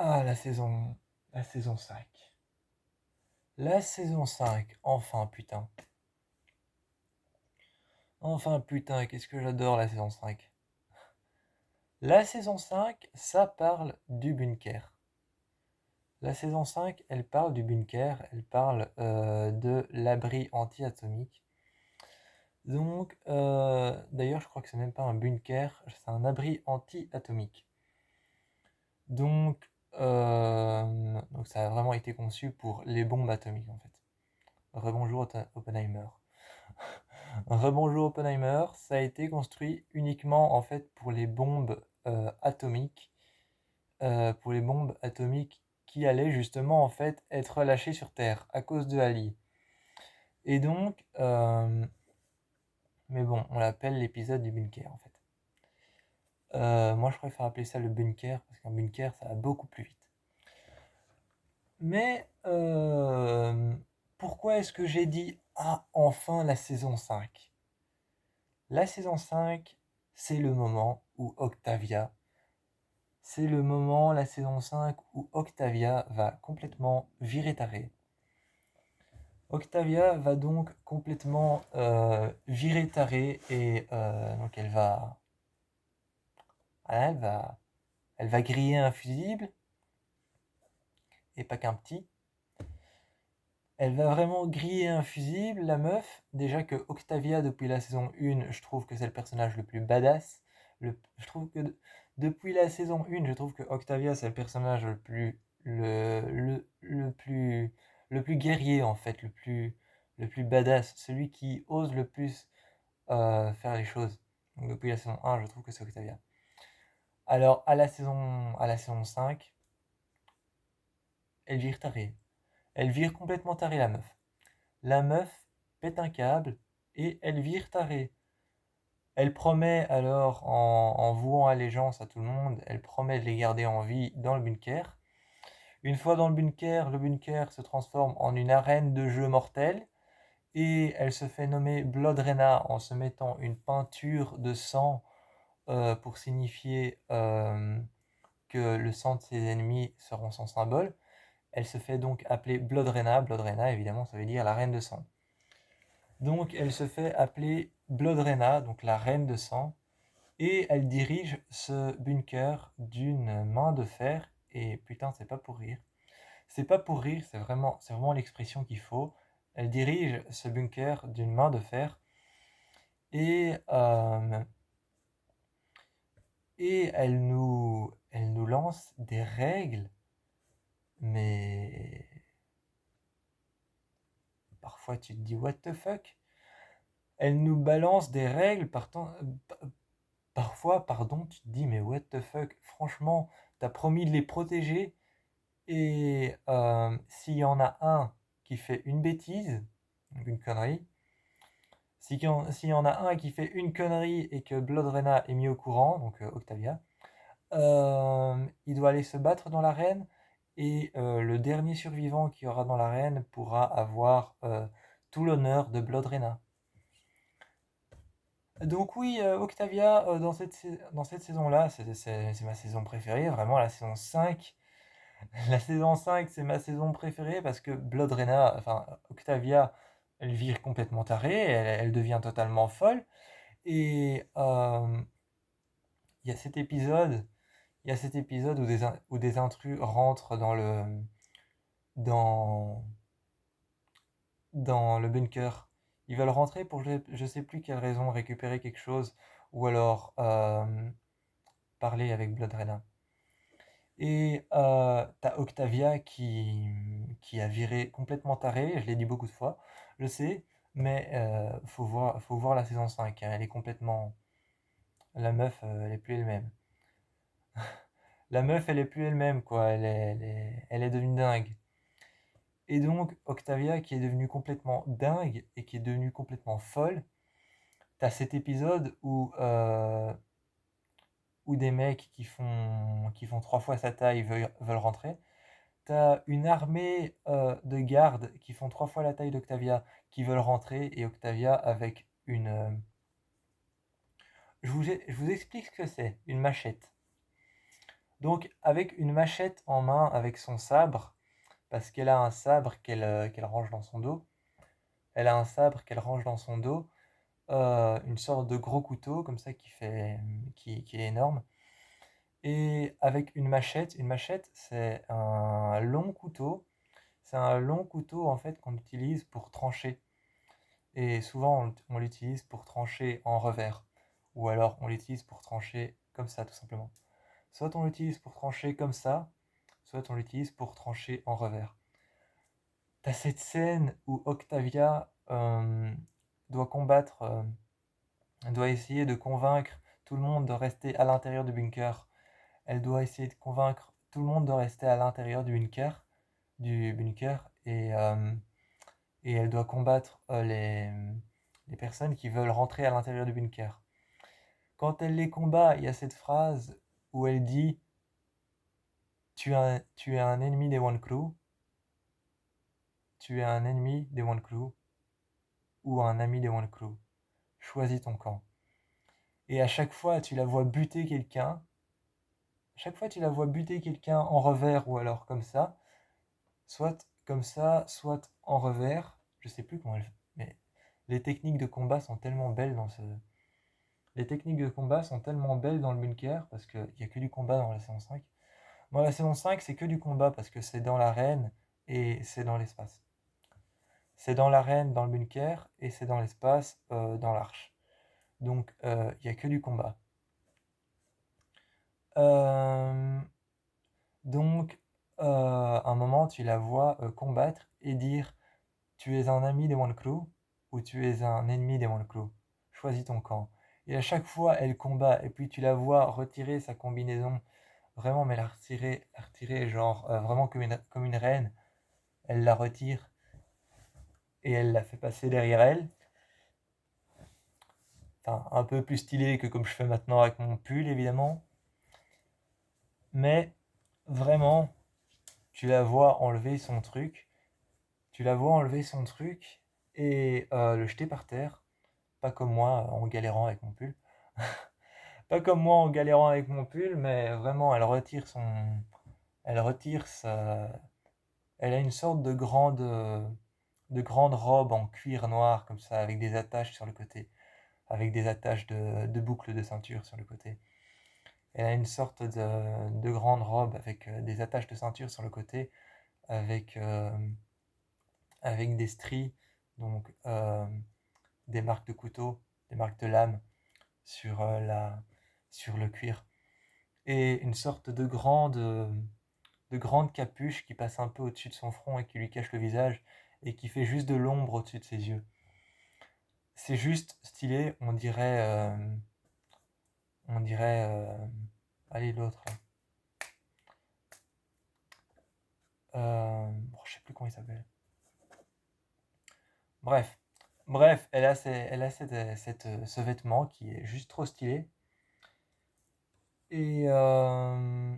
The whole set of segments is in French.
Ah, la saison 5. La saison 5, enfin putain. Enfin putain, qu'est-ce que j'adore la saison 5. La saison 5, ça parle du bunker. La saison 5, elle parle du bunker, elle parle de l'abri anti-atomique. Donc, d'ailleurs, je crois que c'est même pas un bunker, c'est un abri anti-atomique. Donc, donc ça a vraiment été conçu pour les bombes atomiques en fait. Rebonjour Oppenheimer. Rebonjour Oppenheimer, ça a été construit uniquement en fait pour les bombes atomiques qui allaient justement en fait être relâchées sur Terre à cause de Ali. Et donc, mais bon, on l'appelle l'épisode du bunker en fait. Moi je préfère appeler ça le bunker parce qu'un bunker ça va beaucoup plus vite. Mais pourquoi est-ce que j'ai dit ah enfin la saison 5? La saison 5, c'est le moment où Octavia, c'est le moment, la saison 5, où Octavia va complètement virer taré. Octavia va donc complètement virer taré et donc voilà, elle va griller un fusible et pas qu'un petit. Elle va vraiment griller un fusible, la meuf. Déjà que Octavia, depuis la saison 1, je trouve que c'est le personnage le plus badass. Je trouve que depuis la saison 1, je trouve que Octavia, c'est le personnage le plus guerrier, en fait, le plus badass. Celui qui ose le plus faire les choses. Donc, depuis la saison 1, je trouve que c'est Octavia. Alors, à la saison 5, elle vire tarée. Elle vire complètement tarée, la meuf. La meuf pète un câble et elle vire tarée. Elle promet alors, en vouant allégeance à tout le promet de les garder en vie dans le bunker. Une fois dans le bunker se transforme en une arène de jeu mortel et elle se fait nommer Bloodrena en se mettant une peinture de sang pour signifier que le sang de ses ennemis seront son symbole. Elle se fait donc appeler Bloodrena. Bloodrena, évidemment, ça veut dire la reine de sang. Donc elle se fait appeler Bloodrena, donc la reine de sang, et elle dirige ce bunker d'une main de fer. Et putain, c'est pas pour rire. C'est pas pour rire, c'est vraiment l'expression qu'il faut. Elle dirige ce bunker d'une main de fer et, euh, et elle nous lance des règles, mais parfois tu te dis what the fuck. Elle nous balance des règles parfois, pardon, tu te dis, mais what the fuck, franchement, t'as promis de les protéger, et s'il y en a un qui fait une bêtise, donc une connerie, s'il y en a un qui fait une connerie et que Bloodrena est mis au courant, donc Octavia, il doit aller se battre dans l'arène, et le dernier survivant qui aura dans l'arène pourra avoir tout l'honneur de Bloodrena. Donc oui, Octavia, dans cette saison-là, c'est ma saison préférée, vraiment la saison 5. La saison 5, c'est ma saison préférée parce que Bloodrena, enfin Octavia, elle vire complètement tarée, elle devient totalement folle. Et il y a cet épisode, il y a cet épisode où des intrus rentrent dans, dans le bunker. Ils veulent rentrer pour je sais plus quelle raison, récupérer quelque chose, ou alors parler avec Bloodrena. Et t'as Octavia qui a viré complètement taré, je l'ai dit beaucoup de fois, je sais, mais faut voir la saison 5, hein, elle est complètement... La meuf, elle est plus elle-même. La meuf, elle est plus elle-même, quoi, elle est devenue dingue. Et donc, Octavia qui est devenue complètement dingue et qui est devenue complètement folle, t'as cet épisode où des mecs qui font 3 fois sa taille veulent rentrer. T'as une armée de gardes qui font 3 fois la taille d'Octavia qui veulent rentrer, et Octavia avec une... je vous explique ce que c'est, une machette. Donc avec une machette en main, avec son sabre, parce qu'elle a un sabre qu'elle range dans son dos, elle a un sabre qu'elle range dans son dos, une sorte de gros couteau comme ça qui est énorme. Et avec une machette c'est un long couteau en fait qu'on utilise pour trancher. Et souvent on l'utilise pour trancher en revers. Ou alors on l'utilise pour trancher comme ça tout simplement. Soit on l'utilise pour trancher comme ça, soit on l'utilise pour trancher en revers. T'as cette scène où Octavia doit combattre, doit essayer de convaincre tout le monde de rester à l'intérieur du bunker. Elle doit essayer de convaincre tout le monde de rester à l'intérieur du bunker et elle doit combattre les personnes qui veulent rentrer à l'intérieur du bunker. Quand elle les combat, il y a cette phrase où elle dit tu es un ennemi des One Crew, tu es un ennemi des One Crew ou un ami des One Crew. Choisis ton camp. Et à chaque fois, tu la vois buter quelqu'un. Chaque fois, tu la vois buter quelqu'un en revers ou alors comme ça, soit en revers. Je sais plus comment elle fait, mais les techniques de combat sont tellement belles les techniques de combat sont tellement belles dans le bunker parce qu'il n'y a que du combat dans la saison 5. Dans la saison 5, c'est que du combat parce que c'est dans l'arène et c'est dans l'espace. C'est dans l'arène, dans le bunker, et c'est dans l'espace, dans l'arche. Donc, il n'y a que du combat. Euh, donc, à un moment, tu la vois combattre et dire tu es un ami des One Crew ou tu es un ennemi des One Crew. Choisis ton camp. Et à chaque fois, elle combat, et puis tu la vois retirer sa combinaison, vraiment, mais la retirer genre vraiment comme une reine. Elle la retire et elle la fait passer derrière elle. Enfin, un peu plus stylé que comme je fais maintenant avec mon pull, évidemment. Mais vraiment, tu la vois enlever son truc. Tu la vois enlever son truc et le jeter par terre. Pas comme moi en galérant avec mon pull. Pas comme moi en galérant avec mon pull, mais vraiment, elle retire son. Elle retire sa. Elle a une sorte de grande robe en cuir noir, comme ça, avec des attaches sur le côté. Avec des attaches de boucles de ceinture sur le côté. Elle a une sorte de grande robe avec des attaches de ceinture sur le côté, avec, avec des stries, donc des marques de couteau, des marques de lame sur le cuir. Et une sorte de grande capuche qui passe un peu au-dessus de son front et qui lui cache le visage et qui fait juste de l'ombre au-dessus de ses yeux. C'est juste stylé, allez l'autre là. Bon, je sais plus comment il s'appelle. Bref, bref, elle a ce vêtement qui est juste trop stylé. Et, euh,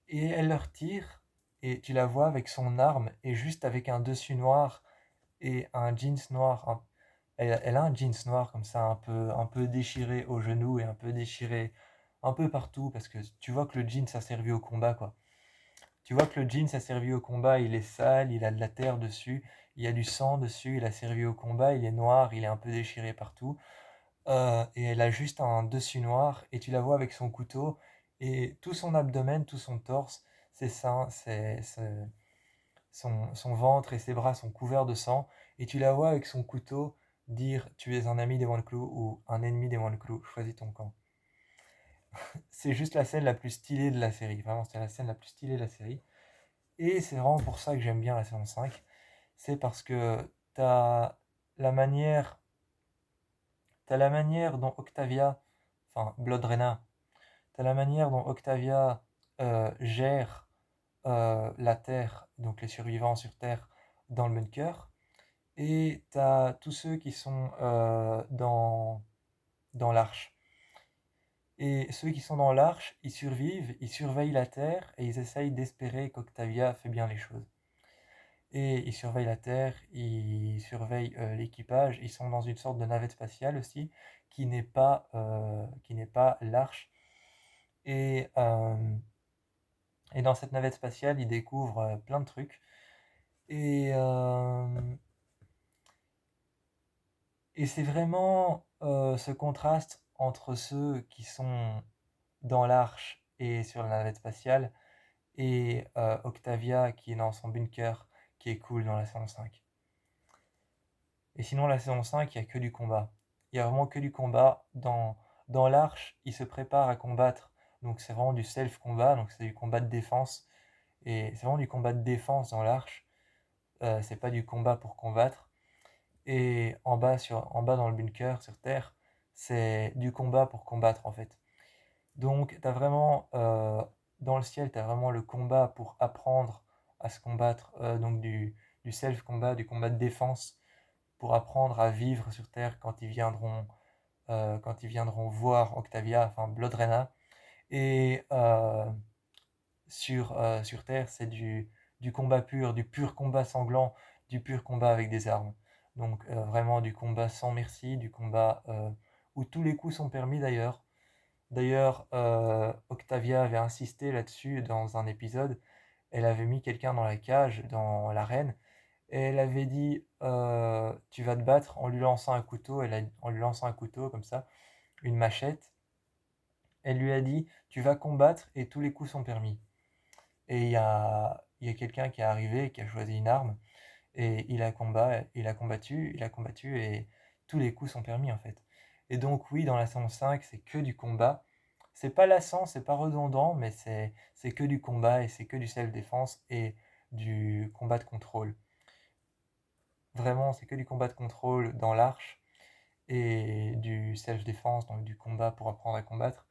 et elle le retire, et tu la vois avec son arme, et juste avec un dessus noir et un jeans noir. Elle a un jeans noir comme ça, un peu déchiré au genou et un peu déchiré un peu partout, parce que tu vois que le jeans a servi au combat, quoi. Tu vois que le jeans a servi au combat, il est sale, il a de la terre dessus, il y a du sang dessus, il a servi au combat, il est noir, il est un peu déchiré partout. Et elle a juste un dessus noir, et tu la vois avec son couteau, et tout son abdomen, tout son torse, ses seins, son ventre et ses bras sont couverts de sang, et tu la vois avec son couteau dire tu es un ami des One Crew ou un ennemi des One Crew, choisis ton camp. C'est juste la scène la plus stylée de la série, vraiment, c'est la scène la plus stylée de la série. Et c'est vraiment pour ça que j'aime bien la saison 5. C'est parce que t'as la manière, t'as la manière dont Octavia, enfin Blood Reyna, t'as la manière dont Octavia gère la Terre, donc les survivants sur Terre, dans le bunker. Et t'as tous ceux qui sont dans l'arche. Et ceux qui sont dans l'arche, ils survivent, ils surveillent la Terre et ils essayent d'espérer qu'Octavia fait bien les choses. Et ils surveillent la Terre, ils surveillent l'équipage, ils sont dans une sorte de navette spatiale aussi, qui n'est pas l'arche. Et, et dans cette navette spatiale, il découvre plein de trucs. Et, et c'est vraiment ce contraste entre ceux qui sont dans l'arche et sur la navette spatiale et Octavia qui est dans son bunker qui est cool dans la saison 5. Et sinon, la saison 5, il n'y a que du combat. Il n'y a vraiment que du combat. Dans l'arche, il se prépare à combattre. Donc c'est vraiment du self-combat, donc c'est du combat de défense. Et c'est vraiment du combat de défense dans l'arche. C'est pas du combat pour combattre. Et en bas dans le bunker, sur Terre, c'est du combat pour combattre en fait. Donc t'as vraiment, dans le ciel, tu as vraiment le combat pour apprendre à se combattre, donc du self-combat, du combat de défense, pour apprendre à vivre sur Terre quand ils viendront voir Octavia, enfin Bloodrena. Et sur Terre, c'est du combat pur, du pur combat sanglant, du pur combat avec des armes. Donc vraiment du combat sans merci, du combat où tous les coups sont permis d'ailleurs. D'ailleurs, Octavia avait insisté là-dessus dans un épisode. Elle avait mis quelqu'un dans la cage, dans l'arène, et elle avait dit tu vas te battre en lui lançant un couteau. En lui lançant un couteau comme ça, une machette. Elle lui a dit tu vas combattre et tous les coups sont permis. Et il y a quelqu'un qui est arrivé, qui a choisi une arme, et il a combattu, et tous les coups sont permis en fait. Et donc oui, dans la saison 5, c'est que du combat. C'est pas lassant, c'est pas redondant, mais c'est que du combat, et c'est que du self-défense et du combat de contrôle. Vraiment, c'est que du combat de contrôle dans l'arche, et du self-défense, donc du combat pour apprendre à combattre,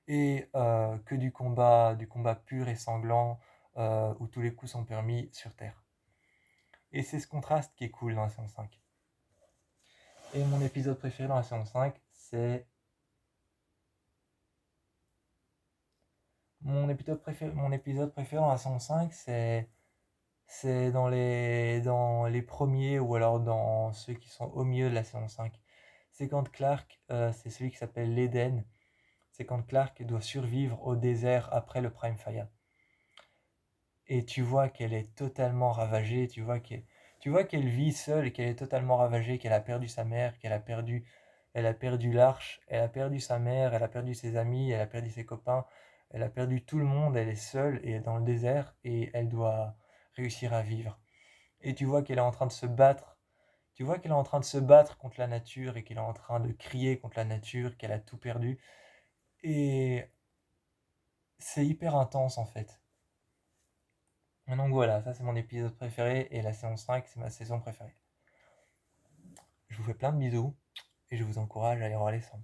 et que du combat pur et sanglant, où tous les coups sont permis sur Terre. Et c'est ce contraste qui est cool dans la saison 5. Et mon épisode préféré dans la saison 5, c'est... Mon épisode préféré dans la saison 5, c'est dans les premiers, ou alors dans ceux qui sont au milieu de la saison 5. C'est quand Clark, c'est celui qui s'appelle l'Eden, c'est quand Clark doit survivre au désert après le Prime Fire. Et tu vois qu'elle est totalement ravagée, tu vois qu'elle vit seule et qu'elle est totalement ravagée, qu'elle a perdu sa mère, elle a perdu l'arche, elle a perdu sa mère, elle a perdu ses amis, elle a perdu ses copains, elle a perdu tout le monde, elle est seule et dans le désert, et elle doit réussir à vivre. Et tu vois qu'elle est en train de se battre, tu vois qu'elle est en train de se battre contre la nature, et qu'elle est en train de crier contre la nature, qu'elle a tout perdu. Et c'est hyper intense en fait. Donc voilà, ça c'est mon épisode préféré, et la saison 5 c'est ma saison préférée. Je vous fais plein de bisous et je vous encourage à aller voir les sons.